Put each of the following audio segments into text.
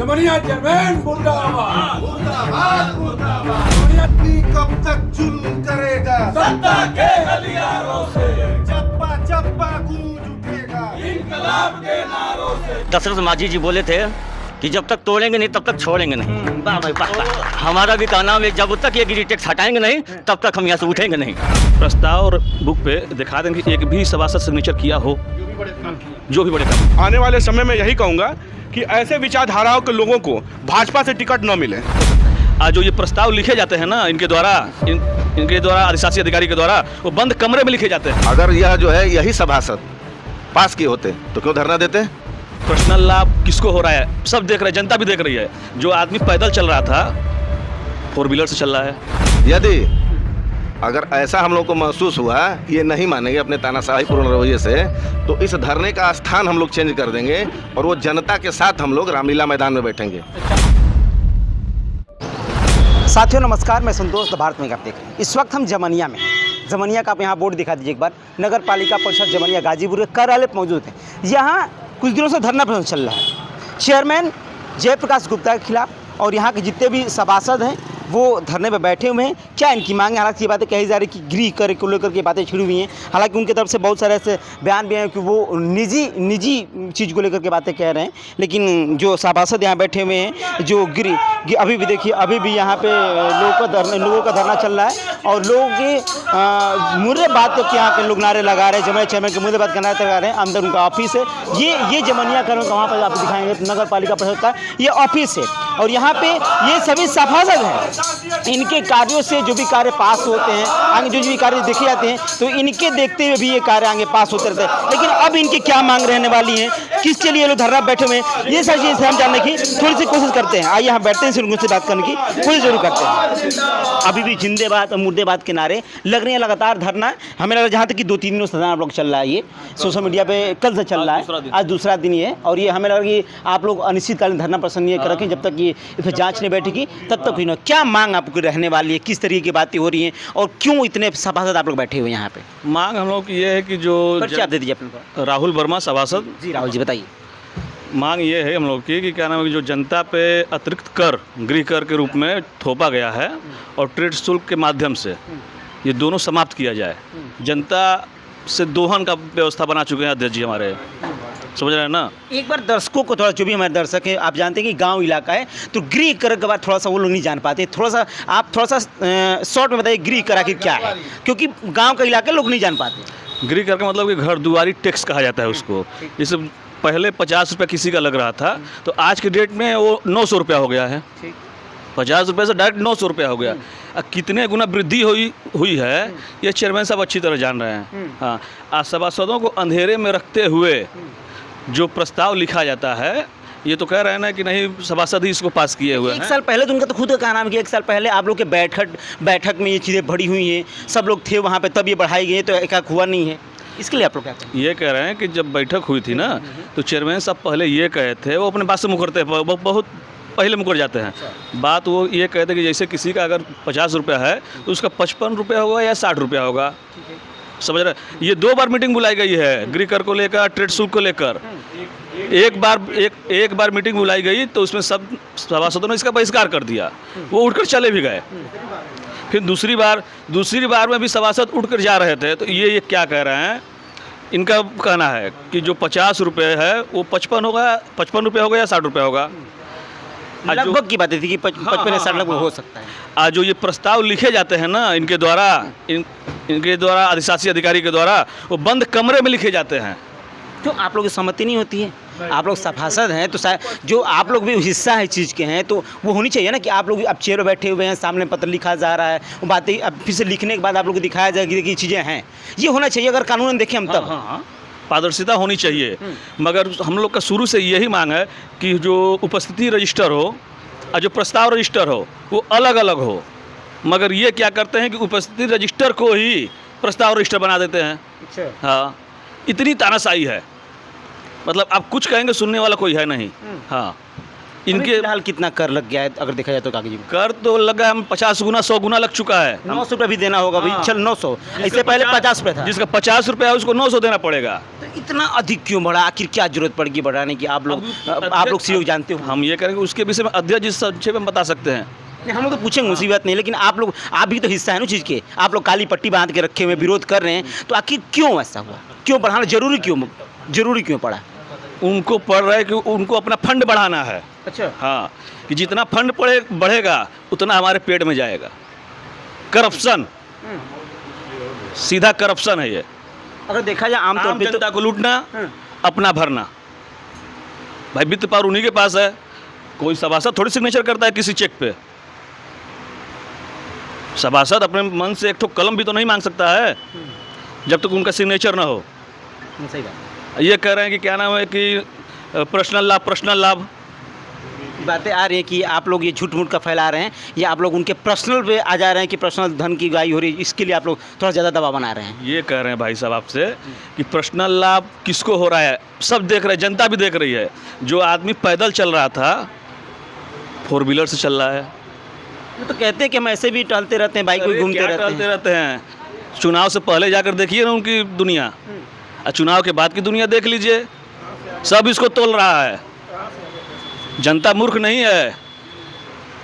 Zamania chairman मुर्दाबाद मुर्दाबाद मुर्दाबाद। कब तक जुल्म करेगा सत्ता के हथियारों से, चप्पा चप्पा गूंज उठेगा इंकलाब के नारों से। दशरथ माझी जी बोले थे कि जब तक तोड़ेंगे नहीं तब तक छोड़ेंगे नहीं। वाह भाई वाह। हमारा भी कहना है जब तक ये गिरी टैक्स हटाएंगे नहीं तब तक हम यहाँ से उठेंगे नहीं। प्रस्ताव और बुक पे दिखा दें कि एक भी सभासद सिग्नेचर किया हो जो भी बड़े काम। आने वाले समय में यही कहूँगा कि ऐसे विचारधाराओं के लोगों को भाजपा से टिकट न मिले। आज जो ये प्रस्ताव लिखे जाते हैं ना इनके द्वारा अधिशासी अधिकारी के द्वारा वो बंद कमरे में लिखे जाते हैं। अगर यह जो है यही सभासद पास किए होते तो क्यों धरना देते? पर्सनल लाभ किसको हो रहा है सब देख रहे हैं, जनता भी देख रही है। जो आदमी पैदल चल रहा था 4 व्हीलर से चल रहा है। यदि अगर ऐसा हम लोग को महसूस हुआ कि ये नहीं मानेंगे अपने तानाशाही पूर्ण रवैये से, तो इस धरने का स्थान हम लोग चेंज कर देंगे और वो जनता के साथ हम लोग रामलीला मैदान में बैठेंगे। साथियों नमस्कार, मैं संतोष भारत में आप देख रहे हैं। इस वक्त हम जमनिया में, जमनिया का आप यहाँ बोर्ड दिखा दीजिए एक बार। नगर पालिका परिषद जमनिया गाजीपुर के कार्यालय पर मौजूद है। यहाँ कुछ दिनों से धरना प्रदर्शन चल रहा है चेयरमैन जयप्रकाश गुप्ता के खिलाफ, और यहाँ के जितने भी सभासद हैं वो धरने पर बैठे हुए हैं। क्या इनकी मांग है? हालांकि ये बातें कही जा रही कि गृह कर को लेकर के बातें छिड़ी हुई हैं। हालांकि उनकी तरफ से बहुत सारे ऐसे बयान भी हैं कि वो निजी चीज़ को लेकर के बातें कह रहे हैं। लेकिन जो सभासद यहाँ बैठे हुए हैं, जो गृह अभी भी देखिए, अभी भी यहाँ पे लोगों का धरना चल रहा है और लोग मुर्रे बात के यहाँ के लोग नारे लगा रहे हैं। जमनिया चेयरमैन के मुर्रे बात का नारे लगा रहे हैं। अंदर उनका ऑफिस है। ये जमनिया का वहाँ पर आप दिखाएंगे नगर पालिका परिषद का ये ऑफिस है और यहाँ पे ये सभी सभासद हैं। इनके कार्यों से जो भी कार्य पास होते हैं, आगे जो भी कार्य देखे जाते हैं, तो इनके देखते हुए भी ये कार्य आगे पास होते रहते हैं। लेकिन अब इनकी क्या मांग रहने वाली है, किसके लिए लोग धरना बैठे हुए हैं, ये सारी चीज़ें हम जानने की थोड़ी सी कोशिश करते हैं। आइए यहाँ बैठते हैं, उनसे बात करने की कोशिश जरूर करते हैं। अभी भी जिंदेबाद और मुर्देबाद के नारे लग रहे हैं, लगातार धरना। हमें लग रहा है जहाँ तक कि 2-3 दिनों से धरना आप लोग चल रहा है। ये सोशल मीडिया पे कल से चल रहा है, आज दूसरा दिन ये है। और ये हमें लग रहा है कि आप लोग अनिश्चितकालीन धरना प्रदर्शन ये रखें जब तक ये इस पर जाँच नहीं बैठेगी तब तक। इन्होंने क्या मांग आपको रहने वाली है, किस तरीके की बातें हो रही हैं और क्यों इतने सभासद आप लोग बैठे हुए हैं यहाँ पे? मांग हम लोग की ये है कि जो आप दे दीजिए अपने राहुल वर्मा सभासद। जी राहुल जी बताइए। मांग ये है हम लोग की कि क्या नाम है कि जो जनता पे अतिरिक्त कर गृह कर के रूप में थोपा गया है और ट्रेड शुल्क के माध्यम से ये दोनों समाप्त किया जाए। जनता से दोहन का व्यवस्था बना चुके हैं अध्यक्ष जी हमारे, समझ रहे हैं ना। एक बार दर्शकों को थोड़ा, जो भी हमारे दर्शक हैं, आप जानते हैं कि गांव इलाका है तो गृह कर के बाद थोड़ा सा वो लोग नहीं जान पाते। आप थोड़ा सा शॉर्ट में बताइए गृह कर आखिर क्या है, क्योंकि गांव का इलाका लोग नहीं जान पाते। गृह कर का मतलब कि घर दुआरी टैक्स कहा जाता है उसको। जैसे पहले 50 रुपये किसी का लग रहा था तो आज के डेट में वो 900 रुपया हो गया है। 50 रुपये से डायरेक्ट 900 रुपया हो गया। कितने गुना वृद्धि हुई है ये चेयरमैन साहब अच्छी तरह जान रहे हैं। हाँ, आज सभासदों को अंधेरे में रखते हुए जो प्रस्ताव लिखा जाता है, ये तो कह रहे हैं ना कि नहीं सभासद ही इसको पास किए हुए हैं। 1 साल पहले तो उनका तो खुद का कहना है कि 1 साल पहले आप लोग के बैठक में ये चीज़ें बढ़ी हुई हैं, सब लोग थे वहाँ पे, तब ये बढ़ाई गई है, तो एक हुआ नहीं है। इसके लिए आप लोग क्या कहें? ये कह रहे हैं कि जब बैठक हुई थी ना तो चेयरमैन साहब पहले ये कहे थे, वो अपने बात से मुकरते हैं, बहुत पहले मुकर जाते हैं। बात वो ये कहते कि जैसे किसी का अगर 50 रुपया है तो उसका 55 रुपया होगा या 60 रुपया होगा, समझ रहे। ये 2 बार मीटिंग बुलाई गई है गृह कर को लेकर, ट्रेड शुल्क को लेकर। एक बार मीटिंग बुलाई गई तो उसमें सब सभासदों ने इसका बहिष्कार कर दिया, वो उठकर चले भी गए। फिर दूसरी बार में भी सभासद उठकर जा रहे थे। तो ये क्या कह रहे हैं, इनका कहना है कि जो 50 रुपये है वो 55 रुपये होगा या 60 रुपये होगा। लगभग की बात थी कि 55 या 60 लगभग हो सकता है। आज जो ये प्रस्ताव लिखे जाते हैं ना इनके द्वारा अधिशासी अधिकारी के द्वारा, वो बंद कमरे में लिखे जाते हैं। क्यों आप लोगों की सहमति नहीं होती है? आप लोग सभासद हैं तो जो आप लोग भी हिस्सा है चीज़ के हैं तो वो होनी चाहिए ना कि आप लोग अब चेयर पर बैठे हुए हैं, सामने पत्र लिखा जा रहा है, वो बातें अब फिर से लिखने के बाद आप लोग को दिखाया जाएगी कि चीज़ें हैं। ये होना चाहिए, अगर कानून देखें हम तब। हाँ, पारदर्शिता होनी चाहिए। मगर हम लोग का शुरू से यही मांग है कि जो उपस्थिति रजिस्टर हो और जो प्रस्ताव रजिस्टर हो वो अलग अलग हो। मगर ये क्या करते हैं कि उपस्थिति रजिस्टर को ही प्रस्ताव रजिस्टर बना देते हैं। अच्छा। हाँ, इतनी तानाशाही है, मतलब आप कुछ कहेंगे सुनने वाला कोई है नहीं। हाँ, इनके फिलहाल कितना कर लग गया है अगर देखा जाए तो कागजी में? कर तो लगा हम 50 गुना 100 गुना लग चुका है। 900 रुपये भी देना होगा भाई। चल 900, इससे पहले 50 रुपये था। जिसका 50 रुपया है उसको 900 देना पड़ेगा। तो इतना अधिक क्यों बढ़ा? आखिर क्या जरूरत पड़ेगी बढ़ाने की? आप लोग सीओ जानते हो। हम ये करेंगे उसके विषय में अध्यक्ष जी संक्षेप में बता सकते हैं। नहीं, हम लोग तो पूछेंगे, उसी बात नहीं, लेकिन आप भी तो हिस्सा है ना चीज़ के। आप लोग काली पट्टी बांध के रखे हुए विरोध कर रहे हैं, तो आखिर क्यों ऐसा हुआ? क्यों बढ़ाना जरूरी क्यों पड़ा? उनको पड़ रहा है कि उनको अपना फंड बढ़ाना है। अच्छा, हाँ, कि जितना फंड बढ़ेगा उतना हमारे पेट में जाएगा। करप्शन, सीधा करप्शन है ये। अगर देखा जाए आमतौर आम पे जनता को लूटना, अपना भरना। भाई वित्त पावर उन्हीं के पास है। कोई सभासद थोड़ी सिग्नेचर करता है किसी चेक पे। सभासद अपने मन से एक ठो कलम भी तो नहीं मांग सकता है जब तक उनका सिग्नेचर ना हो। सही बात। ये कह रहे हैं कि क्या नाम है कि पर्सनल लाभ बातें आ रही हैं कि आप लोग ये झूठ मूठ का फैला रहे हैं, या आप लोग उनके पर्सनल पे आ जा रहे हैं कि पर्सनल धन की गाई हो रही है, इसके लिए आप लोग थोड़ा ज़्यादा दबाव बना रहे हैं। ये कह रहे हैं भाई साहब आपसे कि पर्सनल लाभ किसको हो रहा है, सब देख रहे हैं, जनता भी देख रही है। जो आदमी पैदल चल रहा था 4 व्हीलर से चल रहा है। वो तो कहते हैं कि हम ऐसे भी टहलते रहते हैं, बाइक में घूमते रहते हैं। चुनाव से पहले जाकर देखिए ना उनकी दुनिया, और चुनाव के बाद की दुनिया देख लीजिए। सब इसको तोल रहा है। जनता मूर्ख नहीं है,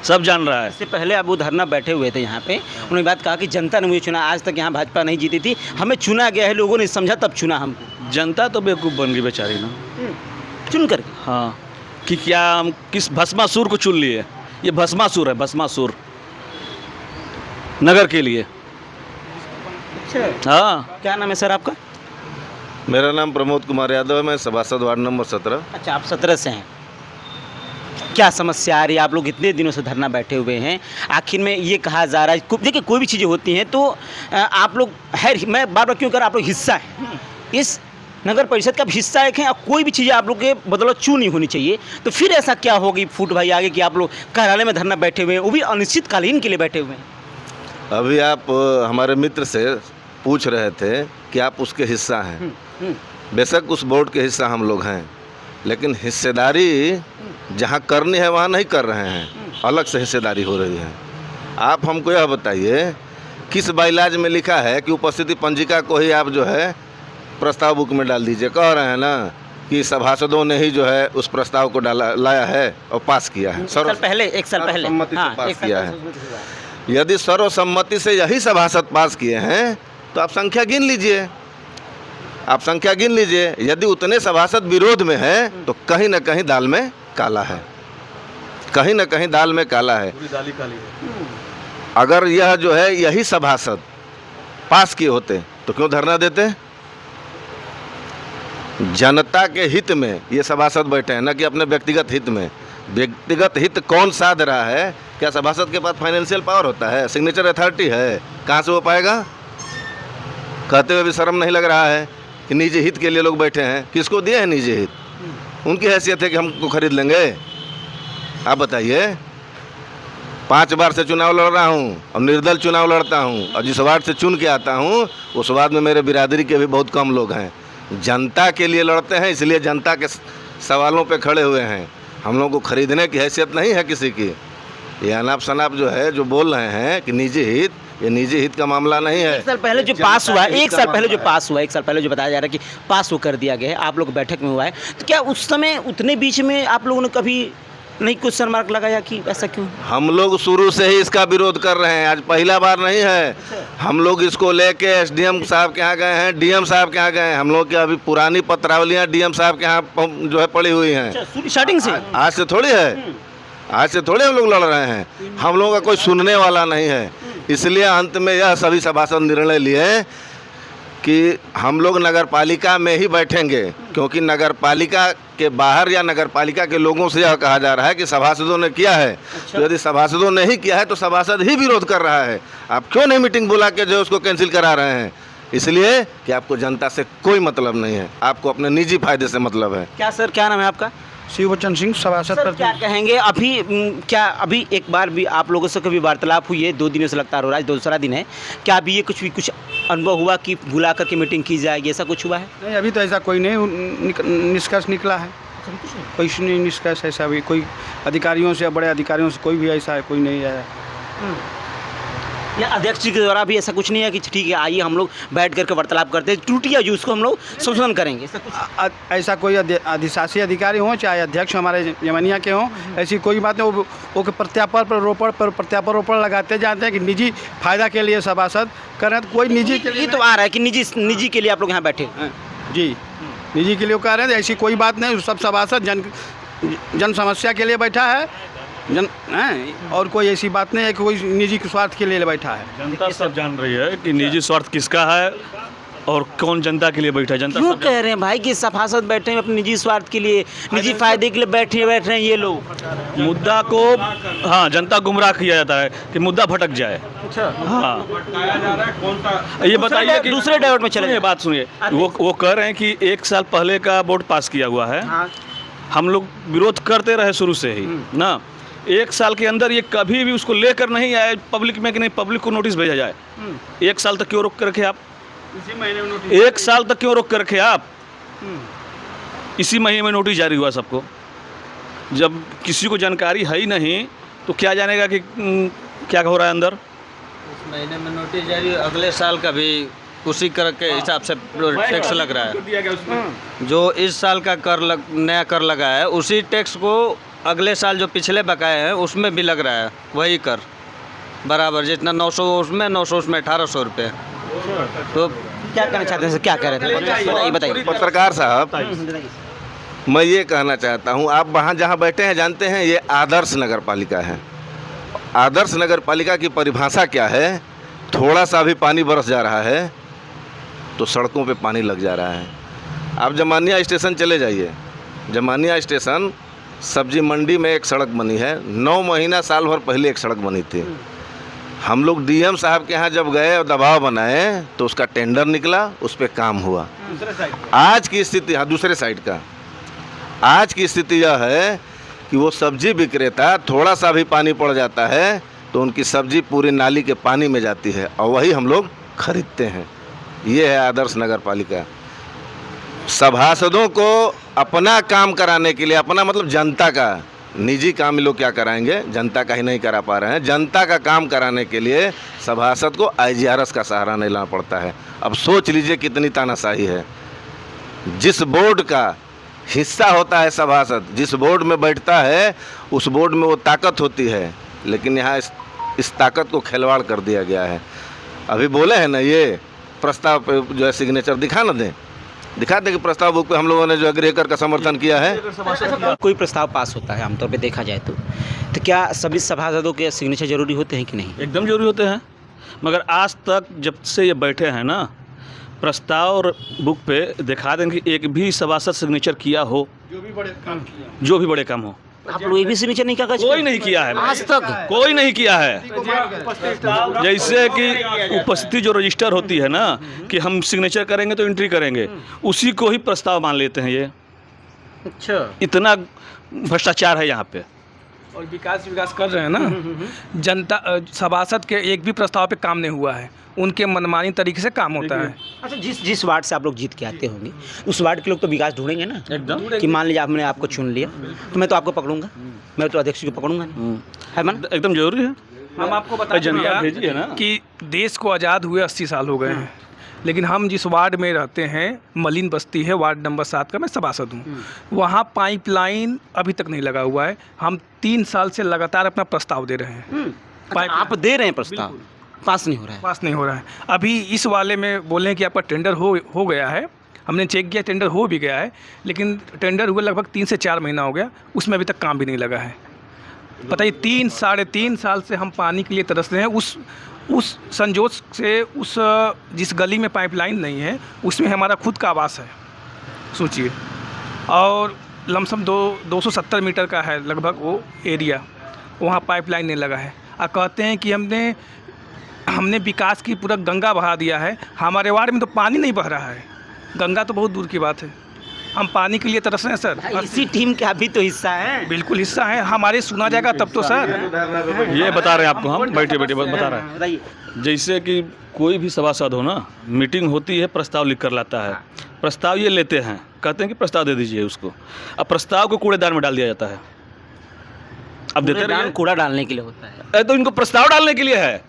सब जान रहा है। इससे पहले अब वो धरना बैठे हुए थे यहाँ पे, उन्होंने बात कहा कि जनता ने मुझे चुना, आज तक यहाँ भाजपा नहीं जीती थी, हमें चुना गया है, लोगों ने समझा तब चुना हमको। जनता तो बेवकूफ़ बन गई बेचारी ना, चुन करके। हाँ, कि क्या हम किस भस्मासुर को चुन लिए। ये भस्मासुर है, भस्मासुर नगर के लिए। अच्छा, हाँ, क्या नाम है सर आपका? मेरा नाम प्रमोद कुमार यादव है, मैं सभासद वार्ड नंबर 17। अच्छा, आप 17 से हैं। क्या समस्या आ रही है? आप लोग इतने दिनों से धरना बैठे हुए हैं, आखिर में ये कहा जा रहा है, देखिए कोई भी चीज़ें होती हैं तो आप लोग है, मैं बार बार क्यों कर, आप लोग हिस्सा हैं इस नगर परिषद का, हिस्सा एक है, कोई भी चीज़ें आप लोग के बदौलत चू नहीं होनी चाहिए। तो फिर ऐसा क्या होगी फूट भाई आगे कि आप लोग कार्यालय में धरना बैठे हुए हैं, वो भी अनिश्चितकालीन के लिए बैठे हुए हैं? अभी आप हमारे मित्र से पूछ रहे थे कि आप उसके हिस्सा हैं। बेशक उस बोर्ड के हिस्सा हम लोग हैं, लेकिन हिस्सेदारी जहाँ करनी है वहाँ नहीं कर रहे हैं, अलग से हिस्सेदारी हो रही है। आप हमको यह बताइए किस बाइलाज में लिखा है कि उपस्थिति पंजिका को ही आप जो है प्रस्ताव बुक में डाल दीजिए। कह रहे हैं ना कि सभासदों ने ही जो है उस प्रस्ताव को लाया है और पास किया है। एक साल पहले सर्वसम्मति से हाँ, पास एक साल किया है। यदि सर्वसम्मति से यही सभासद पास किए हैं तो आप संख्या गिन लीजिए, आप संख्या गिन लीजिए। यदि उतने सभासद विरोध में हैं तो कहीं ना कहीं दाल में काला है, कहीं ना कहीं दाल में काला है। अगर यह जो है यही सभासद पास किए होते तो क्यों धरना देते? जनता के हित में ये सभासद बैठे हैं, न कि अपने व्यक्तिगत हित में। व्यक्तिगत हित कौन साध रहा है? क्या सभासद के पास फाइनेंशियल पावर होता है, सिग्नेचर अथॉरिटी है? कहाँ से हो पाएगा? कहते हुए भी शर्म नहीं लग रहा है कि निजी हित के लिए लोग बैठे हैं। किसको दिए हैं निजी हित? उनकी हैसियत है कि हमको खरीद लेंगे? आप बताइए। 5 बार से चुनाव लड़ रहा हूँ और निर्दल चुनाव लड़ता हूँ, और जिस वार्ड से चुन के आता हूँ उस वार्ड में मेरे बिरादरी के भी बहुत कम लोग हैं। जनता के लिए लड़ते हैं, इसलिए जनता के सवालों पे खड़े हुए हैं। हम लोग को खरीदने की हैसियत नहीं है किसी की। ये अनाप शनाप जो है जो बोल रहे हैं कि निजी हित, ये निजी हित का मामला नहीं है। एक साल पहले जो पास हुआ है, एक साल पहले जो बताया जा रहा है कि पास वो कर दिया गया है, आप लोग बैठक में हुआ है, तो क्या उस समय उतने बीच में आप लोगों ने कभी नहीं क्वेश्चन मार्क लगाया कि ऐसा क्यों? हम लोग शुरू से ही इसका विरोध कर रहे हैं, आज पहला बार नहीं है। हम लोग इसको लेके एसडीएम साहब के यहाँ गए हैं, डीएम साहब के यहाँ गए हैं। हम लोग की अभी पुरानी पत्रावलियाँ डीएम साहब के यहाँ जो है पड़ी हुई हैं। स्टार्टिंग से? आज से थोड़ी है, आज से थोड़े हम लोग लड़ रहे हैं। हम लोगों का कोई सुनने वाला नहीं है, इसलिए अंत में यह सभी सभासद निर्णय लिए कि हम लोग नगरपालिका में ही बैठेंगे, क्योंकि नगरपालिका के बाहर या नगरपालिका के लोगों से यह कहा जा रहा है कि सभासदों ने किया है। तो यदि सभासदों ने ही किया है तो सभासद ही विरोध कर रहा है। आप क्यों नहीं मीटिंग बुला के जो उसको कैंसिल करा रहे हैं? इसलिए कि आपको जनता से कोई मतलब नहीं है, आपको अपने निजी फायदे से मतलब है। क्या सर, क्या नाम है आपका? शिव बच्चन सिंह, सभासद। सर क्या कहेंगे अभी? क्या अभी एक बार भी आप लोगों से कभी वार्तालाप हुई है? 2 दिनों से लगातार हो रहा है, दूसरा दिन है, क्या अभी ये कुछ अनुभव हुआ कि बुला करके मीटिंग की जाएगी, ऐसा कुछ हुआ है? नहीं, अभी तो ऐसा कोई नहीं निष्कर्ष निकला है। कुछ नहीं निष्कर्ष ऐसा भी कोई अधिकारियों से, बड़े अधिकारियों से कोई भी ऐसा है कोई नहीं आया। या अध्यक्ष जी के द्वारा भी ऐसा कुछ नहीं है कि ठीक है आइए हम लोग बैठ करके वार्तालाप करते हैं, त्रुटियाँ जो उसको हम लोग संशोधन करेंगे, ऐसा कुछ? ऐसा कोई अधिशासी अधिकारी हों चाहे अध्यक्ष हमारे जमनिया के हों, ऐसी कोई बात नहीं। वो प्रत्यारोपण लगाते जाते हैं कि निजी फायदा के लिए सभासद कर रहे हैं, तो कोई निजी के लिए ये तो आ रहा है कि निजी के लिए आप लोग यहाँ बैठे हैं। जी निजी के लिए कह रहे हैं, ऐसी कोई बात नहीं। सब सभासद जन समस्या के लिए बैठा है और कोई ऐसी बात नहीं है कि कोई निजी स्वार्थ के लिए बैठा है। जनता सब जान रही है कि निजी स्वार्थ किसका है और कौन जनता के लिए बैठा है। जनता क्यों कह रहे हैं भाई कि सभासद बैठे हैं अपने निजी स्वार्थ के लिए, निजी फायदे के लिए बैठ रहे हैं ये लोग? मुद्दा को हाँ जनता गुमराह किया जाता है कि मुद्दा भटक जाए। अच्छा हाँ ये बताइए कि दूसरे डायवर्ट में चले सुनिए बात सुनिए, वो कह रहे हैं कि 1 साल पहले का बोर्ड पास किया हुआ है। हम लोग विरोध करते रहे शुरू से ही ना। 1 साल के अंदर ये कभी भी उसको लेकर नहीं आए पब्लिक में कि नहीं पब्लिक को नोटिस भेजा जाए। 1 साल तक क्यों रोक कर रखे आप? इसी महीने में नोटिस 1 साल तक क्यों रोक कर रखे आप? इसी महीने में नोटिस जारी हुआ सबको। जब किसी को जानकारी है ही नहीं तो क्या जानेगा कि क्या हो रहा है अंदर। इस महीने में नोटिस जारी, अगले साल का भी उसी कर के हिसाब से टैक्स लग रहा है। जो इस साल का नया कर लगा है उसी टैक्स को अगले साल जो पिछले बकाए हैं उसमें भी लग रहा है, वही कर बराबर जितना 900 उसमें 900 उसमें 1800 रुपये। तो क्या कहना चाहते हैं सर, क्या कह रहे थे बताइए। पत्रकार साहब, मैं ये कहना चाहता हूँ, आप वहाँ जहाँ बैठे हैं जानते हैं ये आदर्श नगर पालिका है। आदर्श नगर पालिका की परिभाषा क्या है? थोड़ा सा भी पानी बरस जा रहा है तो सड़कों पे पानी लग जा रहा है। आप जमानिया स्टेशन चले जाइए। जमानिया स्टेशन सब्जी मंडी में एक सड़क बनी है, 9 महीना साल भर पहले एक सड़क बनी थी। हम लोग डीएम साहब के यहाँ जब गए और दबाव बनाए तो उसका टेंडर निकला, उस पर काम हुआ। आज की स्थिति, हाँ दूसरे साइड का, आज की स्थिति यह है कि वो सब्जी विक्रेता थोड़ा सा भी पानी पड़ जाता है तो उनकी सब्जी पूरी नाली के पानी में जाती है और वही हम लोग खरीदते हैं। ये है आदर्श नगर पालिका। सभासदों को अपना काम कराने के लिए, अपना मतलब जनता का, निजी काम ये लोग क्या कराएंगे, जनता का ही नहीं करा पा रहे हैं। जनता का काम कराने के लिए सभासद को IGRS का सहारा नहीं लेना पड़ता है। अब सोच लीजिए कितनी तानाशाही है। जिस बोर्ड का हिस्सा होता है सभासद, जिस बोर्ड में बैठता है उस बोर्ड में वो ताकत होती है, लेकिन यहाँ इस ताकत को खिलवाड़ कर दिया गया है। अभी बोले हैं ना ये प्रस्ताव पे जो है सिग्नेचर दिखा ना दें, दिखा दें कि प्रस्ताव बुक पे हम लोगों ने जो गृहकर का समर्थन किया है। कोई प्रस्ताव पास होता है आमतौर पे देखा जाए तो क्या सभी सभासदों के सिग्नेचर जरूरी होते हैं कि नहीं? एकदम जरूरी होते हैं, मगर आज तक जब से ये बैठे हैं ना, प्रस्ताव और बुक पे दिखा दें कि एक भी सभासद सिग्नेचर किया हो, जो भी बड़े काम हो। आप लोग एक भी सिग्नेचर नहीं किया? कोई नहीं किया है आज तक, कोई नहीं किया है। जैसे कि उपस्थिति जो रजिस्टर होती है ना कि हम सिग्नेचर करेंगे तो एंट्री करेंगे, उसी को ही प्रस्ताव मान लेते हैं ये। अच्छा, इतना भ्रष्टाचार है यहाँ पे। और विकास कर रहे हैं ना। जनता सभासद के एक भी प्रस्ताव पे काम नहीं हुआ है, उनके मनमानी तरीके से काम होता है। अच्छा, जिस वार्ड से आप लोग जीत के आते होंगे उस वार्ड के लोग तो विकास ढूंढेंगे ना एकदम, कि मान लीजिए मैंने आपको चुन लिया तो मैं तो आपको पकड़ूंगा, मैं तो अध्यक्ष को पकड़ूंगा नहीं, है मन? एकदम जरूरी है। हम आपको बता भेजिए ना कि देश को आज़ाद हुए 80 साल हो गए हैं, लेकिन हम जिस वार्ड में रहते हैं, मलिन बस्ती है, वार्ड नंबर 7 का मैं सभासद हूँ, वहाँ पाइपलाइन अभी तक नहीं लगा हुआ है। हम 3 साल से लगातार अपना प्रस्ताव दे रहे हैं। आप दे रहे हैं प्रस्ताव, पास नहीं हो रहा है? पास नहीं हो रहा है। अभी इस वाले में बोले कि आपका टेंडर हो गया है, हमने चेक किया टेंडर हो भी गया है, लेकिन टेंडर हुए लगभग 3 से 4 महीना हो गया, उसमें अभी तक काम भी नहीं लगा है। बताइए, 3-3.5 साल से हम पानी के लिए तरस रहे हैं। उस संजोग से उस जिस गली में पाइपलाइन नहीं है उसमें हमारा खुद का आवास है, सोचिए, और लमसम 270 मीटर का है लगभग वो एरिया, वहाँ पाइपलाइन नहीं लगा है। और कहते हैं कि हमने विकास की पूरा गंगा बहा दिया है। हमारे वार्ड में तो पानी नहीं बह रहा है, गंगा तो बहुत दूर की बात है। हम पानी के लिए तरस रहे हैं सर। इसी टीम का भी तो हिस्सा है। बिल्कुल हिस्सा है, हमारे सुना जाएगा तब तो सर। ये बता रहे हैं आपको, हम बैठे बता रहे हैं। बताइए। जैसे कि कोई भी सभासद हो ना, मीटिंग होती है, प्रस्ताव लिख कर लाता है, प्रस्ताव ये लेते हैं कहते हैं कि प्रस्ताव दे दीजिए उसको। अब प्रस्ताव को कूड़ेदान में डाल दिया जाता है। अब देते कूड़ेदान रहिए। कूड़ा डालने के लिए होता है। तो इनको प्रस्ताव डालने के लिए है,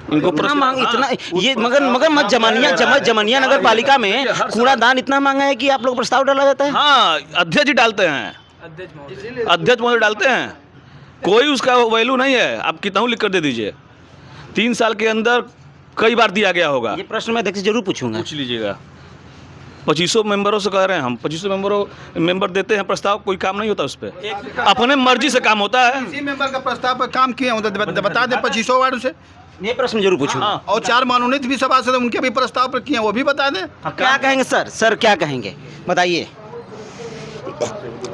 इनको इतना मांग इतना हाँ, ये मगर मत जमनिया नगर पालिका में कूड़ादान इतना महंगा है कि आप लोग प्रस्ताव डाला जाता है। हाँ, अध्यक्ष जी डालते हैं, अध्यक्ष महोदय डालते हैं, कोई उसका वैल्यू नहीं है। आप कितना लिख कर दे दीजिए, 3 साल के अंदर कई बार दिया गया होगा। ये प्रश्न मैं अध्यक्ष जरूर पूछूंगा। पूछ लीजिएगा। 2500 मेंबरों से कह रहे हैं हम, 2500 मेंबर देते हैं प्रस्ताव, कोई काम नहीं होता उस पर, अपने मर्जी से काम होता है। इसी मेंबर का प्रस्ताव पर काम किए हों तो बता दें 2500 वार्ड से। ये प्रश्न जरूर पूछूंगा। और 4 मनोनीत भी सभासद उनके भी प्रस्ताव पर किए, वो भी बता दें। क्या कहेंगे सर क्या कहेंगे बताइए।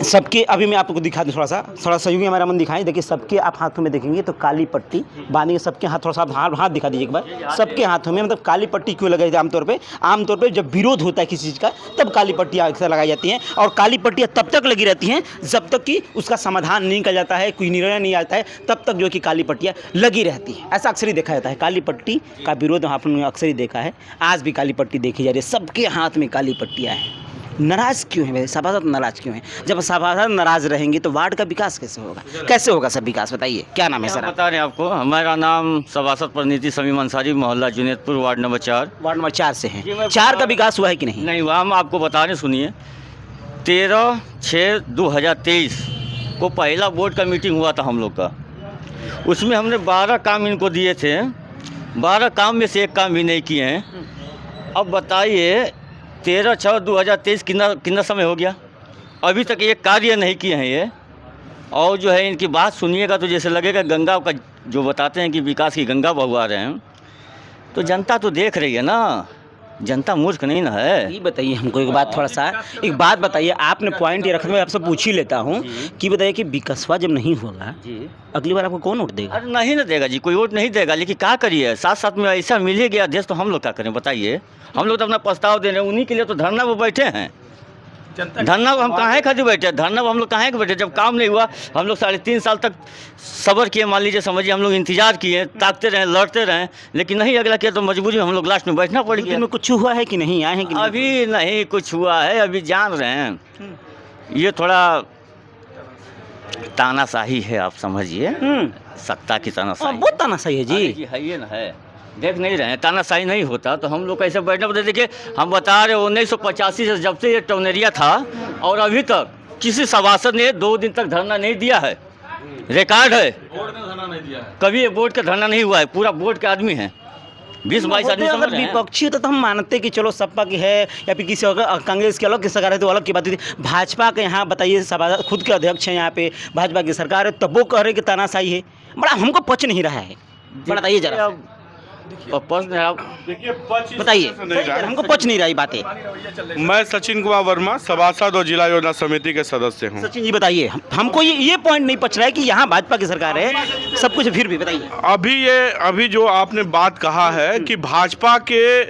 सबके अभी मैं आपको दिखा दूँ, थोड़ा सहयोगी हमारा मन दिखाएं। देखिए सबके आप हाथों में देखेंगे तो काली पट्टी बांधेंगे, सबके हाथ, थोड़ा सा हाथ दिखा दीजिए एक बार। सबके हाथों में मतलब काली पट्टी क्यों लगाई जाती है? आमतौर पे जब विरोध होता है किसी चीज़ का तब काली पट्टियाँ अक्सर लगाई जाती हैं, और काली पट्टियाँ तब तक लगी रहती हैं जब तक कि उसका समाधान नहीं निकल जाता है, कोई निर्णय नहीं आता है, तब तक जो कि काली पट्टियाँ लगी रहती हैं। ऐसा अक्सर ही देखा जाता है। काली पट्टी का विरोध आपने अक्सर ही देखा है, आज भी काली पट्टी देखी जा रही है, सबके हाथ में काली पट्टियाँ हैं। नाराज़ क्यों है सभासद, नाराज़ क्यों है? जब सभासद नाराज़ रहेंगे तो वार्ड का विकास कैसे होगा? कैसे होगा सब विकास, बताइए। क्या नाम है सर? बता रहे हैं आपको, हमारा नाम सभासद परिणीति समीम अंसारी, मोहल्ला Junedpur, ward number 4। Ward number 4 से हैं। 4 का विकास हुआ है कि नहीं? नहीं हुआ। हम आपको बता रहे, सुनिए। 13/6/2023 को पहला बोर्ड का मीटिंग हुआ था हम लोग का। उसमें हमने 12 काम इनको दिए थे, 12 काम में से एक काम भी नहीं किए हैं। अब बताइए 13/6/2023 कितना समय हो गया, अभी तक ये कार्य नहीं किए हैं ये। और जो है इनकी बात सुनिएगा तो जैसे लगेगा गंगा का, जो बताते हैं कि विकास की गंगा बहवा रहे हैं, तो जनता तो देख रही है ना, जनता मूर्ख नहीं ना है। ये बताइए हमको एक बात बताइए। आपने पॉइंट ये रखा, मैं आपसे पूछ ही लेता हूँ कि बताइए कि विकासवा जब नहीं होगा अगली बार आपको कौन वोट देगा? अरे नहीं ना देगा जी, कोई वोट नहीं देगा। लेकिन क्या करिए, साथ साथ में ऐसा मिल ही गया अध्यक्ष, तो हम लोग क्या करें बताइए? हम लोग तो अपना प्रस्ताव दे रहे हैं, उन्हीं के लिए तो धरना पर बैठे हैं। धरना हम कहाँ खातिर बैठे? धरना हम लोग कहाँ के बैठे? जब काम नहीं हुआ हम लोग 3.5 साल तक सब्र किए, मान लीजिए, समझिए, हम लोग इंतजार किए, ताकते रहे, लड़ते रहे, लेकिन नहीं अगला किया तो मजबूरी में हम लोग लास्ट में बैठना पड़ गया। में कुछ हुआ है कि नहीं? आए हैं कि नहीं? अभी नहीं कुछ हुआ है, अभी जान रहे हैं ये थोड़ा तानाशाही है, आप समझिए, सत्ता की तानाशाही। बहुत तानाशाही है जी। है ये ना है, देख नहीं रहे हैं। तानाशाही नहीं होता तो हम लोग कैसे बैठना पड़ता? देखिए हम बता रहे 1985 से जब से ये टोनेरिया था और अभी तक किसी सभासद ने 2 दिन तक धरना नहीं दिया है। रिकॉर्ड है, कभी ये बोर्ड का धरना नहीं हुआ है। पूरा बोर्ड के आदमी हैं, 20-22 आदमी। अगर विपक्षी होता तो हम मानते कि चलो सपा की है या फिर किसी और कांग्रेस की अलग की सरकार है तो अलग की बात थी। भाजपा के यहाँ बताइए, सभा खुद के अध्यक्ष हैं यहाँ पे, भाजपा की सरकार है, तब वो कह रहे कि तानाशाही है। बड़ा हमको पच नहीं रहा है, बताइए जरा। बताइए, हमको पच नहीं रही बातें। मैं सचिन कुमार वर्मा, सभासद और जिला योजना समिति के सदस्य हूँ। सचिन जी बताइए, हमको ये पॉइंट नहीं पच रहा है कि यहाँ भाजपा की सरकार है सब कुछ, फिर भी बताइए। अभी जो आपने बात कहा है कि भाजपा के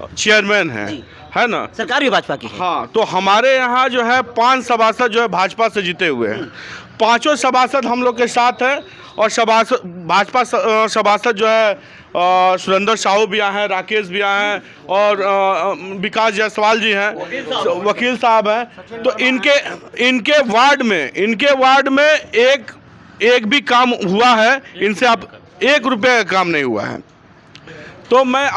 चेयरमैन हैं, है ना, सरकार भी भाजपा की है। हाँ, तो हमारे यहाँ जो है 5 सभासद जो है भाजपा से जीते हुए हैं। 5 सभासद हम लोग के साथ हैं, और भाजपा सभासद जो है सुरेंद्र साहू भी आए हैं, राकेश भी आए हैं, और विकास जायसवाल जी हैं, वकील साहब हैं। तो इनके वार्ड में एक भी काम हुआ है इनसे, आप 1 रुपये का काम नहीं हुआ है। तो मैं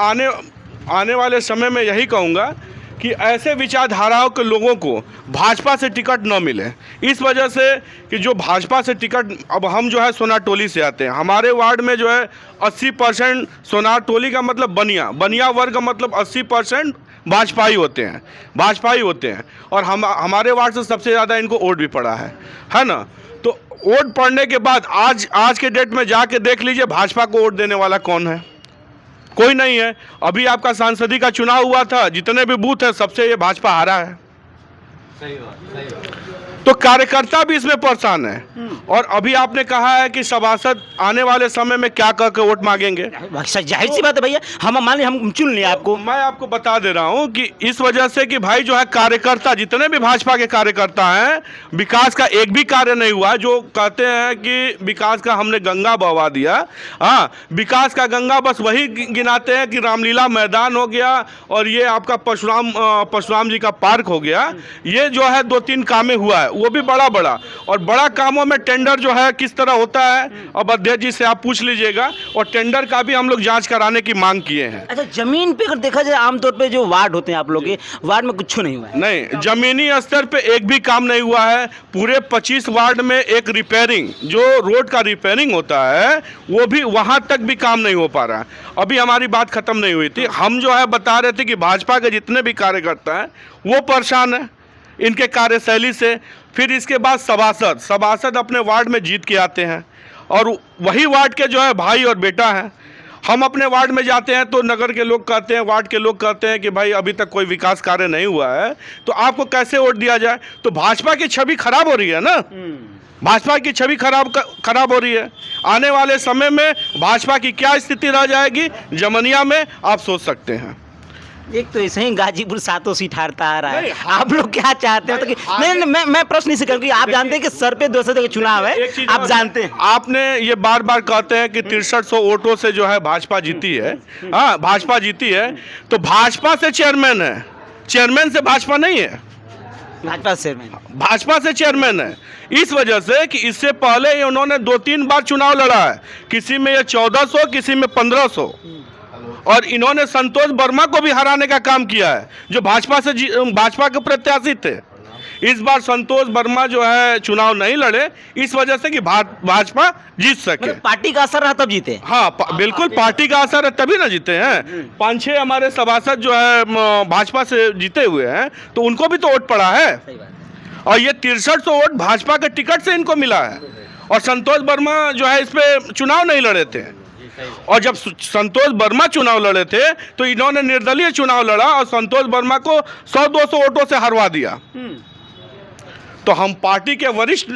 आने वाले समय में यही कहूँगा कि ऐसे विचारधाराओं के लोगों को भाजपा से टिकट न मिले, इस वजह से कि जो भाजपा से टिकट, अब हम जो है सोनार टोली से आते हैं, हमारे वार्ड में जो है 80% सोनार टोली का मतलब बनिया वर्ग का मतलब 80% भाजपाई होते हैं, और हमारे वार्ड से सबसे ज़्यादा इनको वोट भी पड़ा है ना। तो वोट पड़ने के बाद आज के डेट में जाके देख लीजिए भाजपा को वोट देने वाला कौन है? कोई नहीं है। अभी आपका सांसदी का चुनाव हुआ था, जितने भी बूथ है सबसे ये भाजपा हारा है। तो कार्यकर्ता भी इसमें परेशान है। और अभी आपने कहा है कि सभासद आने वाले समय में क्या कह के वोट मांगेंगे। जाहिर सी बात है भैया, हम मान ली हम चुन लिया आपको। मैं आपको बता दे रहा हूं कि इस वजह से कि भाई जो है कार्यकर्ता, जितने भी भाजपा के कार्यकर्ता हैं, विकास का एक भी कार्य नहीं हुआ। जो कहते हैं कि विकास का हमने गंगा बहवा दिया, हाँ, विकास का गंगा बस वही गिनाते हैं कि रामलीला मैदान हो गया और ये आपका परशुराम जी का पार्क हो गया। ये जो है 2-3 कामें हुआ है, वो भी बड़ा बड़ा। और बड़ा कामों में टेंडर जो है किस तरह होता है, अब अध्यक्ष जी से आप पूछ लीजिएगा। और टेंडर का भी हम लोग जांच कराने की मांग किए हैं। अच्छा, जमीन पे अगर देखा जाए आमतौर पे जो वार्ड होते हैं आप लोग के, वार्ड में कुछ नहीं हुआ है? नहीं, जमीनी स्तर पे एक भी काम नहीं हुआ है। पूरे 25 वार्ड में एक रिपेयरिंग, जो रोड का रिपेयरिंग होता है, वो भी वहाँ तक भी काम नहीं हो पा रहा है। अभी हमारी बात खत्म नहीं हुई थी। हम जो है बता रहे थे कि भाजपा के जितने भी कार्यकर्ता हैं वो परेशान हैं इनके कार्यशैली से। फिर इसके बाद सभासद अपने वार्ड में जीत के आते हैं और वही वार्ड के जो है भाई और बेटा हैं। हम अपने वार्ड में जाते हैं तो नगर के लोग कहते हैं, वार्ड के लोग कहते हैं कि भाई अभी तक कोई विकास कार्य नहीं हुआ है, तो आपको कैसे वोट दिया जाए। तो भाजपा की छवि खराब हो रही है ना, भाजपा की छवि खराब हो रही है। आने वाले समय में भाजपा की क्या स्थिति रह जाएगी जमनिया में, आप सोच सकते हैं। एक तो ऐसे ही गाजीपुर 7 सीट हारता आ रहा है, आप लोग क्या चाहते हो? तो कि नहीं, मैं प्रश्न इसे करूँगी, आप जानते हैं कि सर पे 200 का चुनाव है, आप जानते हैं। आपने ये बार बार कहते हैं कि 6300 वोटों से जो है भाजपा जीती है। हाँ, भाजपा जीती है, तो भाजपा से चेयरमैन है, चेयरमैन से भाजपा नहीं है। भाजपा से चेयरमैन है, इस वजह से कि इससे पहले उन्होंने 2-3 बार चुनाव लड़ा है। किसी में ये 1400, किसी में 1500। और इन्होंने संतोष वर्मा को भी हराने का काम किया है, जो भाजपा के प्रत्याशी थे। इस बार संतोष वर्मा जो है चुनाव नहीं लड़े, इस वजह से कि भाजपा जीत सके। मतलब पार्टी का असर रहा तब जीते। हाँ, बिल्कुल पार्टी का असर है, तभी ना जीते हैं। 5-6 हमारे सभासद जो है भाजपा से जीते हुए हैं, तो उनको भी तो वोट पड़ा है। और ये 6300 वोट भाजपा के टिकट से इनको मिला है। और संतोष वर्मा जो है इस पे चुनाव नहीं लड़े थे। और जब संतोष वर्मा चुनाव लड़े थे तो इन्होंने निर्दलीय चुनाव लड़ा और संतोष वर्मा को 100-200 वोटों से हरवा दिया। तो हम पार्टी के वरिष्ठ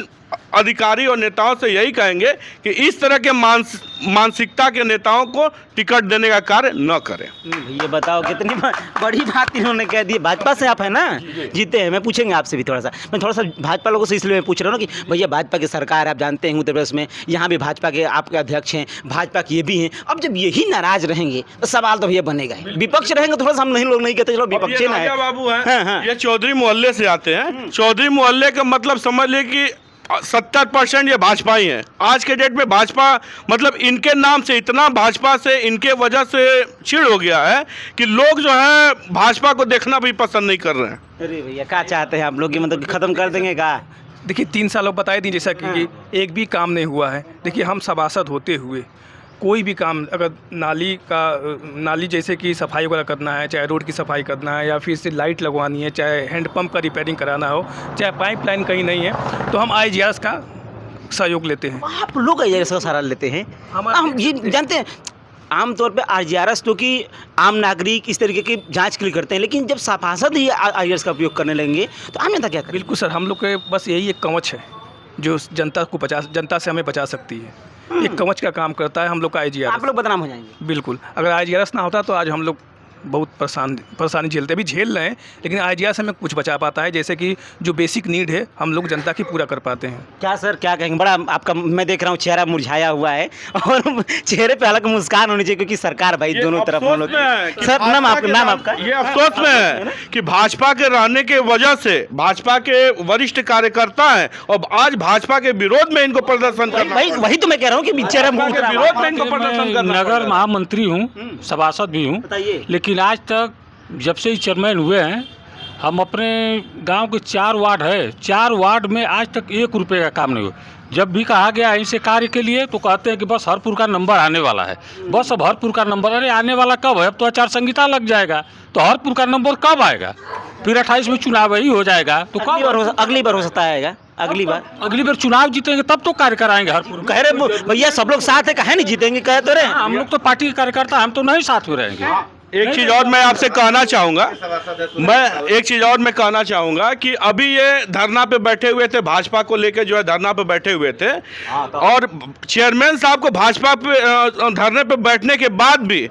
अधिकारी और नेताओं से यही कहेंगे कि इस तरह के मानसिकता के नेताओं को टिकट देने का कार्य न करें। ये बताओ कितनी बड़ी बात इन्होंने कह दी। भाजपा से आप है ना, जीते हैं। मैं पूछेंगे आपसे भी थोड़ा सा, मैं थोड़ा सा भाजपा लोगों से इसलिए मैं पूछ रहा हूँ कि भैया भाजपा की सरकार आप जानते हैं उत्तर प्रदेश में, यहाँ भी भाजपा के आपके अध्यक्ष हैं, भाजपा के ये भी हैं। अब जब यही नाराज रहेंगे तो सवाल तो भैया बनेगा ही। विपक्ष रहेंगे थोड़ा सा हम लोग नहीं कहते चलो विपक्ष ना बाबू है, ये चौधरी मोहल्ले से आते हैं। चौधरी मोहल्ले का मतलब समझ ले कि 70% ये भाजपा ही है। आज के डेट में भाजपा मतलब इनके नाम से इतना भाजपा से इनके वजह से चिढ़ हो गया है कि लोग जो है भाजपा को देखना भी पसंद नहीं कर रहे हैं। अरे भैया क्या चाहते हैं आप लोग, मतलब कि खत्म कर देंगे क्या? देखिए 3 साल बताए दी जैसा कि एक भी काम नहीं हुआ है। देखिए हम सभासद होते हुए कोई भी काम, अगर नाली जैसे कि सफाई वगैरह करना है, चाहे रोड की सफाई करना है, या फिर से लाइट लगवानी है, चाहे हैंडपम्प का रिपेयरिंग कराना हो, चाहे पाइपलाइन कहीं नहीं है, तो हम IGRS का सहयोग लेते हैं। आप लोग IGRS का सहारा लेते हैं? हम ये जानते हैं आमतौर पे IGRS तो कि आम नागरिक इस तरीके की जांच के लिए करते हैं, लेकिन जब सभासद ही IGRS का उपयोग करने लगेंगे तो आम जनता क्या करें? बिल्कुल सर, हम लोग के बस यही एक कवच है जो जनता से हमें बचा सकती है। एक कवच का काम करता है हम लोग का IGRS। आप लोग बदनाम हो जाएंगे। बिल्कुल, अगर IGRS ना होता तो आज हम लोग बहुत परेशानी झेलते, अभी झेल रहे हैं, लेकिन IGRS हमें कुछ बचा पाता है, जैसे कि जो बेसिक नीड है हम लोग जनता की पूरा कर पाते हैं। क्या सर क्या कहेंगे? बड़ा आपका मैं देख रहा हूँ चेहरा मुरझाया हुआ है और चेहरे पे अलग मुस्कान होनी चाहिए, क्योंकि सरकार भाई दोनों तरफ हम लोग। सर नाम आपका? ये अफसोस में है कि भाजपा के रहने के वजह से भाजपा के वरिष्ठ कार्यकर्ता हैं और आज भाजपा के विरोध में इनको प्रदर्शन करना। वही तो मैं कह रहा हूँ कि चेहरा विरोध में इनको प्रदर्शन करना। नगर महामंत्री हूँ, सभासद भी हूँ, लेकिन आज तक जब से ही चेयरमैन हुए हैं हम अपने गांव के 4 वार्ड है, 4 वार्ड में आज तक 1 रुपये का काम नहीं हुआ। जब भी कहा गया इनसे कार्य के लिए तो कहते हैं कि बस हरपुर का नंबर आने वाला है, बस अब हरपुर का नंबर। अरे आने वाला कब है? अब तो आचार संहिता लग जाएगा, तो हरपुर का नंबर कब आएगा? फिर 28 में चुनाव ही हो जाएगा, तो अगली बार हो सकता है। अगली बार चुनाव जीतेंगे तब तो कार्य कराएंगे हरपुर। कह रहे भैया सब लोग साथ है, कहे नहीं जीतेंगे, कह तो रहे। हम लोग तो पार्टी के कार्यकर्ता, हम तो नहीं साथ में रहेंगे। एक चीज़ और मैं आपसे कहना चाहूँगा, कि अभी ये धरना पे बैठे हुए थे, भाजपा को लेके जो है धरना पे बैठे हुए थे, और चेयरमैन साहब को भाजपा पे धरने पे बैठने के बाद भी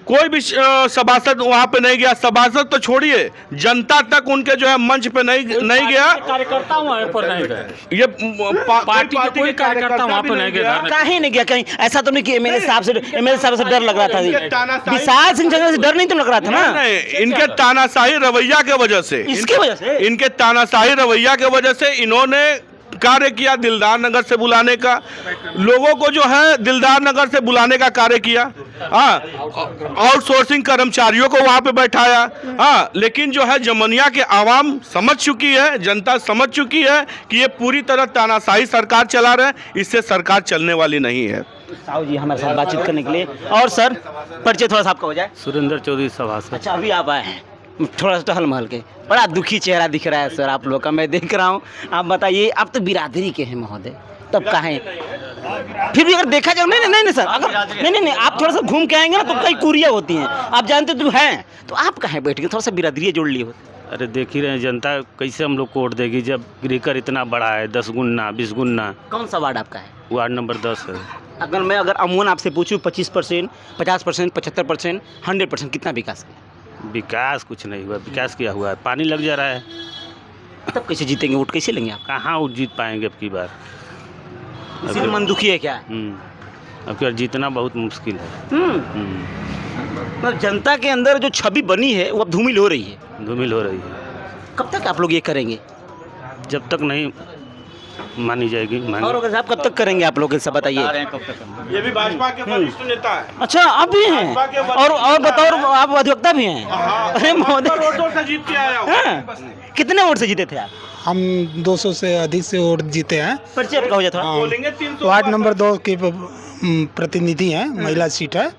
कोई भी सभासद वहाँ पे नहीं गया। सभासद तो छोड़िए, जनता तक उनके जो है मंच पे नहीं गया। कार्यकर्ता वहाँ पर नहीं गए, ये पार्टी के कोई कार्यकर्ता वहाँ पर नहीं गया। काहे नहीं गया? कहीं ऐसा तो नहीं कि एमएलए साहब से डर लग रहा था? विशाल सिंह चंद्र से डर नहीं तो लग रहा था ना? नहीं, इनके तानाशाही रवैया के वजह से, इसकी वजह से, इनके तानाशाही रवैया के वजह से इन्होंने कार्य किया दिलदार नगर से बुलाने का, लोगों को जो है दिलदार नगर से बुलाने का कार्य किया। हाँ, आउटसोर्सिंग कर्मचारियों को वहाँ पे बैठाया। हाँ, लेकिन जो है जमनिया के आवाम समझ चुकी है, जनता समझ चुकी है कि ये पूरी तरह तानाशाही सरकार चला रहे हैं, इससे सरकार चलने वाली नहीं है। साहू जी हमारे साथ बातचीत करने के लिए। और सर, परिचय थोड़ा सा आपका हो जाए। सुरेंद्र चौधरी सभासद। अच्छा, अभी आप आए हैं, थोड़ा सा टहल महल के, बड़ा दुखी चेहरा दिख रहा है सर आप लोग का, मैं देख रहा हूँ। आप बताइए, आप तो बिरादरी के हैं महोदय, तब कहें फिर भी अगर देखा जाए, नहीं सर, अगर नहीं, आप थोड़ा सा घूम के आएंगे ना तो कई कुरिया होती हैं, आप जानते तो हैं, तो आप कहें बैठ के थोड़ा सा बिरादरी जोड़ लिए होते। अरे देख ही रहे हैं, जनता कैसे हम लोग को वोट देगी जब गिरीकर इतना बड़ा है, 10 गुना 20 गुना। कौन सा वार्ड आपका है? वार्ड नंबर 10 है। अगर अमूमन आपसे पूछूँ 25%, 50%, 75%, 100% कितना विकास किया? विकास कुछ नहीं हुआ, विकास क्या हुआ है? पानी लग जा रहा है। तब कैसे जीतेंगे? वोट कैसे लेंगे आप? कहाँ वोट जीत पाएंगे अब की बार? इसीलिए मन दुखी है क्या? अब की बार जीतना बहुत मुश्किल है। मतलब जनता के अंदर जो छवि बनी है वो अब धूमिल हो रही है। धूमिल हो रही है। कब तक आप लोग ये करेंगे? जब तक नहीं मानी जाएगी। और अगर साहब कब तक करेंगे आप लोग, ऐसा बताइए। ये भी भाजपा के वरिष्ठ नेता है। अच्छा, आप भी हैं? और बताओ, आप अधिवक्ता भी हैं? अरे महोदय, वोटों से जीत के आया हूं। कितने वोट से जीते थे आप? हम 200 से अधिक से वोट जीते हैं। परिचय आपका हो जाता है? बोलेंगे 300। वार्ड नंबर 2 के प्रतिनिधि हैं, महिला सीट है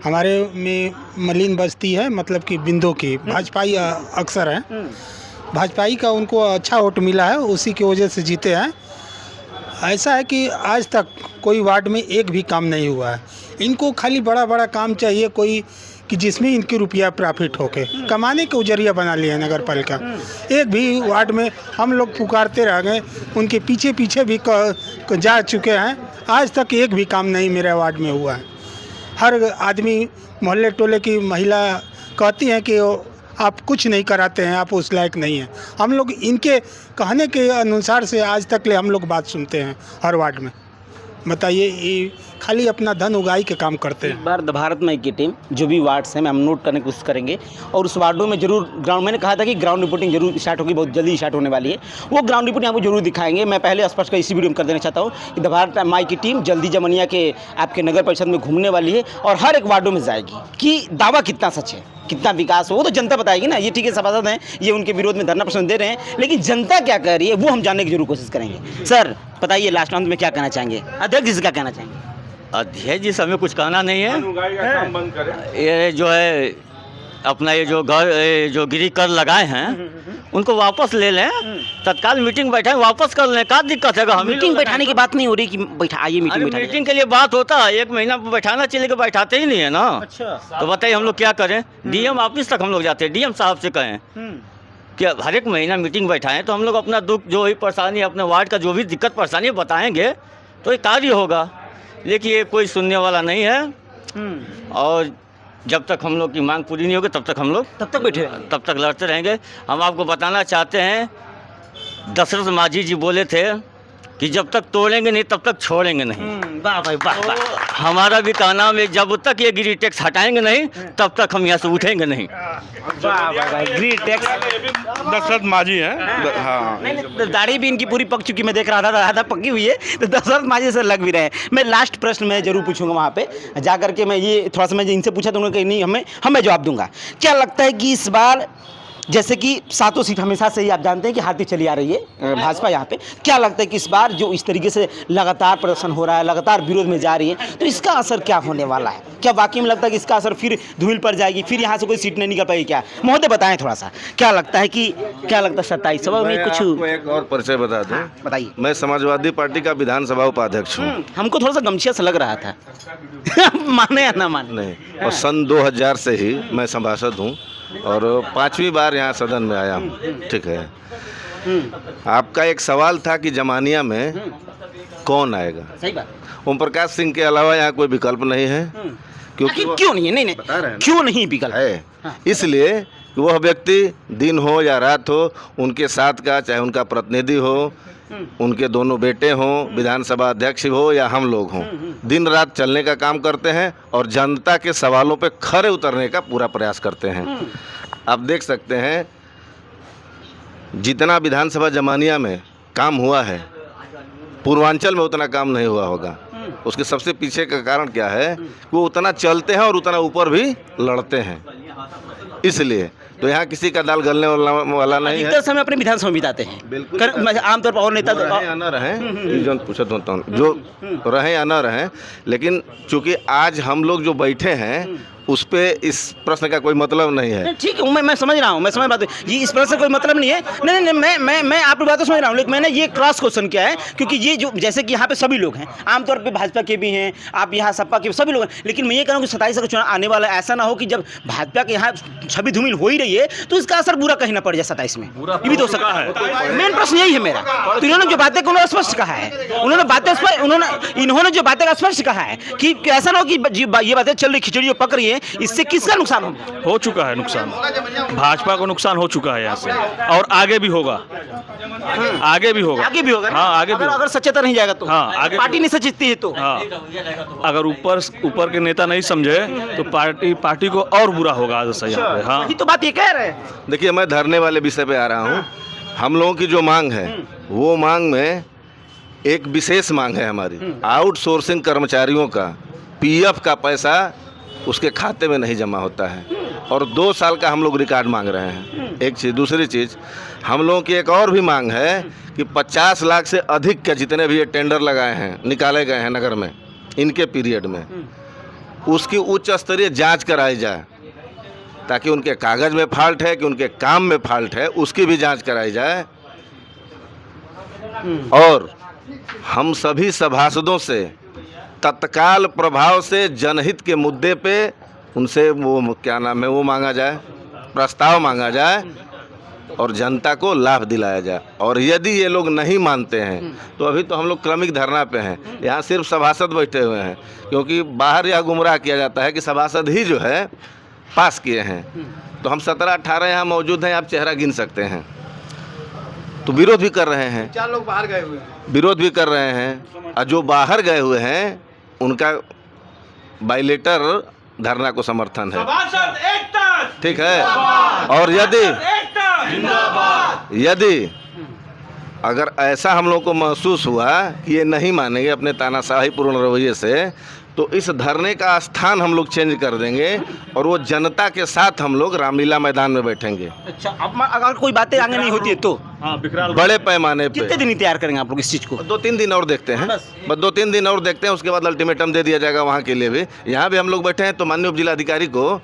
हमारे में। मलिन बस्ती है, मतलब कि बिंदु की भाजपाई अक्सर हैं, भाजपाई का उनको अच्छा वोट मिला है, उसी की वजह से जीते हैं। ऐसा है कि आज तक कोई वार्ड में एक भी काम नहीं हुआ है। इनको खाली बड़ा बड़ा काम चाहिए कोई, कि जिसमें इनकी रुपया प्रॉफिट होके कमाने के जरिया बना लिया है नगर पालिका। एक भी वार्ड में हम लोग पुकारते रह गए, उनके पीछे पीछे भी जा चुके हैं, आज तक एक भी काम नहीं मेरे वार्ड में हुआ है। हर आदमी, मोहल्ले टोले की महिला कहती हैं कि आप कुछ नहीं कराते हैं, आप उस लायक नहीं हैं। हम लोग इनके कहने के अनुसार से आज तक ले हम लोग बात सुनते हैं हर वार्ड में। बताइए, ये खाली अपना धन उगाई के काम करते हैं। इस बार भारत में की टीम जो भी वार्ड्स हैं, हम नोट करने की कोशिश करेंगे, और उस वार्डों में जरूर ग्राउंड, मैंने कहा था कि ग्राउंड रिपोर्टिंग जरूर स्टार्ट होगी, बहुत जल्दी स्टार्ट होने वाली है। वो ग्राउंड रिपोर्टिंग आपको जरूर दिखाएंगे। मैं पहले स्पष्ट कर इसी वीडियो में कर देना चाहता हूँ कि द भारत माई की टीम जल्दी जमनिया के आपके नगर परिषद में घूमने वाली है और हर एक वार्डों में जाएगी कि दावा कितना सच है, कितना विकास हो, वो तो जनता बताएगी ना। ये ठीक है, सभासद हैं, ये उनके विरोध में धरना प्रदर्शन दे रहे हैं, लेकिन जनता क्या कह रही है वो हम जानने की जरूर कोशिश करेंगे। सर बताइए, लास्ट अंत में क्या कहना चाहेंगे? अध्यक्ष जी से क्या कहना चाहेंगे? अध्यक्ष जी से हमें कुछ कहना नहीं है। का काम बंद करें। ये जो है अपना ये जो गिरी कर लगाए हैं उनको वापस ले लें, तत्काल मीटिंग बैठाएं, वापस कर लें। क्या दिक्कत है? हम मीटिंग बैठाने की बात नहीं हो रही कि आइए मीटिंग बैठा। मीटिंग के लिए बात होता है, 1 महीना बैठाना चाहिए, लेकिन बैठाते ही नहीं है ना। अच्छा, तो बताइए हम लोग क्या करें? डीएम ऑफिस तक हम लोग जाते हैं, डीएम साहब से कहें कि हर एक महीना मीटिंग बैठाएं, तो हम लोग अपना दुख, जो भी परेशानी, अपने वार्ड का जो भी दिक्कत परेशानी बताएंगे तो ये कार्य होगा। लेकिन ये कोई सुनने वाला नहीं है, और जब तक हम लोग की मांग पूरी नहीं होगी तब तक हम लोग बैठे रहेंगे, तब तक लड़ते रहेंगे। हम आपको बताना चाहते हैं, दशरथ माझी जी बोले थे कि जब तक तोड़ेंगे नहीं तब तक छोड़ेंगे नहीं। वाह भाई वाह वाह। हमारा भी कहना है, जब तक ये गिरी टैक्स हटाएंगे नहीं तब तक हम यहाँ से उठेंगे नहीं। ग्रीन टैक्स दशरथ माझी हैं। हाँ, नहीं, दाढ़ी भी इनकी पूरी पक चुकी, मैं देख रहा था, आधा पकी हुई है, तो दशरथ माझी से लग भी रहे हैं। मैं लास्ट प्रश्न मैं जरूर पूछूंगा वहाँ पे जा करके। मैं ये थोड़ा सा मैं इनसे पूछा तो उन्होंने कहा नहीं, हमें जवाब दूंगा। क्या लगता है कि इस बार जैसे कि सातों सीट हमेशा से ही आप जानते हैं कि हारती चली आ रही है भाजपा यहाँ पे, क्या लगता है कि इस बार जो इस तरीके से लगातार प्रदर्शन हो रहा है, लगातार विरोध में जा रही है, तो इसका असर क्या होने वाला है? क्या वाकई में लगता है कि इसका असर फिर धूल पड़ जाएगी, फिर यहाँ से कोई सीट नहीं निकल पाएगी क्या? महोदय बताएं थोड़ा सा, क्या लगता है कि 27 सभा में कुछ आपको एक और परिचय बता दूं। बताइए। मैं समाजवादी पार्टी का विधानसभा उपाध्यक्ष हूँ। हमको थोड़ा सा गमछिया सा लग रहा था माने या ना माने। नहीं, और सन 2000 से ही मैं सभासद हूँ और 5वीं बार यहाँ सदन में आया हूँ। ठीक है, आपका एक सवाल था कि जमानिया में कौन आएगा। सही बात। ओम प्रकाश सिंह के अलावा यहाँ कोई विकल्प नहीं है। क्योंकि क्यों नहीं है? नहीं बता रहे हैं क्यों नहीं विकल्प है? इसलिए कि वह व्यक्ति दिन हो या रात हो, उनके साथ का चाहे उनका प्रतिनिधि हो, उनके दोनों बेटे हों, विधानसभा अध्यक्ष हो या हम लोग हों, दिन रात चलने का काम करते हैं और जनता के सवालों पे खरे उतरने का पूरा प्रयास करते हैं। आप देख सकते हैं जितना विधानसभा जमानिया में काम हुआ है, पूर्वांचल में उतना काम नहीं हुआ होगा। उसके सबसे पीछे का कारण क्या है? वो उतना चलते हैं और उतना ऊपर भी लड़ते हैं। इसलिए तो यहाँ किसी का दाल गलने वाला नहीं है। समय अपने विधानसभा में बिताते हैं। बिल्कुल। आमतौर पर और नेता रहे या न रहे, जो पूछत होता हूँ, जो रहे या न रहे, लेकिन चूंकि आज हम लोग जो बैठे हैं उस पे इस प्रश्न का कोई मतलब नहीं है। ठीक है, मैं समझ रहा हूँ, मैं समझ बात ये इस प्रश्न से कोई मतलब नहीं है। नहीं नहीं, मैं आपकी बात तो समझ रहा हूँ, लेकिन मैंने ये क्रॉस क्वेश्चन किया है क्योंकि ये जो जैसे कि यहाँ पे सभी लोग हैं, आमतौर पे भाजपा के भी हैं, आप यहाँ सपा के सभी लोग हैं, लेकिन मैं ये कह रहा हूँ कि 27 का चुनाव आने वाला है, ऐसा ना हो कि जब भाजपा के यहाँ छवि धूमिल हो ही रही है तो इसका असर बुरा कहीं ना पड़ जाए 27 में। ये भी तो हो सकता है। मेन प्रश्न यही है मेरा। तो इन्होंने जो बातें उन्होंने स्पष्ट कहा है, इन्होंने जो बातें स्पष्ट कहा है कि ऐसा ना हो कि ये बातें चल रही, खिचड़ी पक रही है, इससे किसका नुकसान हो चुका है? नुकसान भाजपा को नुकसान हो चुका है यहाँ से, और आगे भी होगा। आगे भी होगा। आगे भी होगा। हाँ, आगे भी अगर सचेत नहीं जाएगा तो। हाँ, आगे पार्टी नहीं सचेतती है तो। हाँ, अगर ऊपर के नेता नहीं समझे तो पार्टी को और बुरा होगा आज से यहाँ पे। हाँ, वही तो बात ये कह रहे हैं। देखिए, मैं धरने वाले विषय पे आ रहा हूँ। हम लोगों की जो मांग है वो मांग में एक विशेष मांग है हमारी। आउटसोर्सिंग कर्मचारियों का पीएफ का पैसा उसके खाते में नहीं जमा होता है और 2 साल का हम लोग रिकॉर्ड मांग रहे हैं। एक चीज़। दूसरी चीज़, हम लोगों की एक और भी मांग है कि 50 लाख से अधिक के जितने भी ये टेंडर लगाए हैं, निकाले गए हैं नगर में, इनके पीरियड में उसकी उच्च स्तरीय जांच कराई जाए, ताकि उनके कागज़ में फॉल्ट है कि उनके काम में फॉल्ट है, उसकी भी जांच कराई जाए। और हम सभी सभासदों से तत्काल प्रभाव से जनहित के मुद्दे पे उनसे वो क्या नाम है वो मांगा जाए, प्रस्ताव मांगा जाए और जनता को लाभ दिलाया जाए। और यदि ये लोग नहीं मानते हैं तो अभी तो हम लोग क्रमिक धरना पे हैं, यहाँ सिर्फ सभासद बैठे हुए हैं, क्योंकि बाहर यह गुमराह किया जाता है कि सभासद ही जो है पास किए हैं। तो हम 17-18 यहाँ मौजूद हैं, आप चेहरा गिन सकते हैं। तो विरोध भी कर रहे हैं, 4 लोग बाहर गए हुए हैं, विरोध भी कर रहे हैं, और जो बाहर गए हुए हैं उनका बाइलेटर धरना को समर्थन है। ठीक है। और यदि अगर ऐसा हम लोग को महसूस हुआ कि ये नहीं मानेंगे अपने तानाशाही पूर्ण रवैये से, तो इस धरने का स्थान हम लोग चेंज कर देंगे और वो जनता के साथ हम लोग रामलीला मैदान में बैठेंगे। अच्छा, अब अगर कोई बातें आगे नहीं होती है तो बड़े पैमाने पे। कितने दिन तैयार करेंगे आप लोग इस चीज़ को? 2-3 दिन और देखते हैं, बस 2-3 दिन और देखते हैं, उसके बाद अल्टीमेटम दे दिया जाएगा वहाँ के लिए भी। यहाँ भी हम लोग बैठे हैं तो माननीय उप जिलाधिकारी को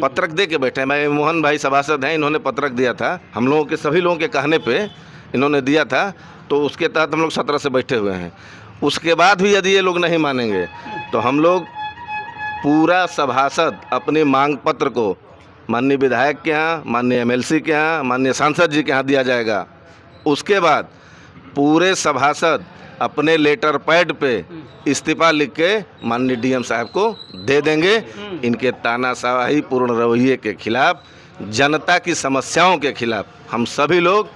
पत्रक दे के बैठे हैं। मैं मोहन भाई सभासद हैं, इन्होंने पत्रक दिया था, हम लोगों के सभी लोगों के कहने पर इन्होंने दिया था, तो उसके तहत हम लोग 17 से बैठे हुए हैं। उसके बाद भी यदि ये लोग नहीं मानेंगे तो हम लोग पूरा सभासद अपनी मांग पत्र को माननीय विधायक के यहाँ, माननीय एमएलसी के यहाँ, माननीय सांसद जी के यहाँ दिया जाएगा। उसके बाद पूरे सभासद अपने लेटर पैड पे इस्तीफा लिख के माननीय डीएम साहब को दे देंगे। इनके तानाशाही पूर्ण रवैये के खिलाफ, जनता की समस्याओं के खिलाफ हम सभी लोग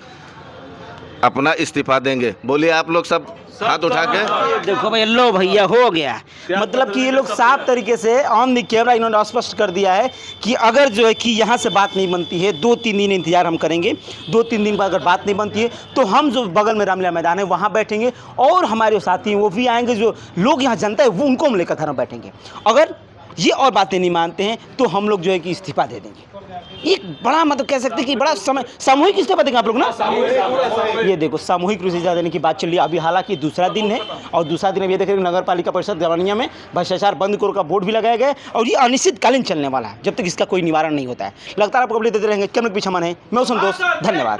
अपना इस्तीफा देंगे। बोलिए आप लोग सब हाथ उठा के। देखो भाई, लो भैया हो गया। मतलब कि ये लोग साफ तरीके से ऑन द कैमरा इन्होंने स्पष्ट कर दिया है कि अगर जो है कि यहाँ से बात नहीं बनती है, 2-3 दिन इंतजार हम करेंगे। 2-3 दिन बाद अगर बात नहीं बनती है तो हम जो बगल में रामलीला मैदान है वहाँ बैठेंगे और हमारे साथी हैं वो भी आएंगे, जो लोग यहाँ जनता है वो उनको हम लेकर धरना बैठेंगे। अगर ये और बातें नहीं मानते हैं तो हम लोग जो है कि इस्तीफा दे देंगे। एक बड़ा मतलब कह सकते हैं कि बड़ा समय सामूहिक इस्तीफा देंगे आप लोग ना। ये देखो सामूहिक रूप से इस्तीफा देने की बात चल रही है। अभी हालांकि दूसरा दिन है और दूसरा दिन अब ये देख रहे हैं नगर पालिका परिषद जवनिया में भ्रष्टाचार बंद करो का बोर्ड भी लगाया गया है और ये अनिश्चितकालीन चलने वाला है जब तक इसका कोई निवारण नहीं होता है। लगातार आपको अपडेट देते रहेंगे। कैमरे के पीछे मन है मैं संतोष, धन्यवाद।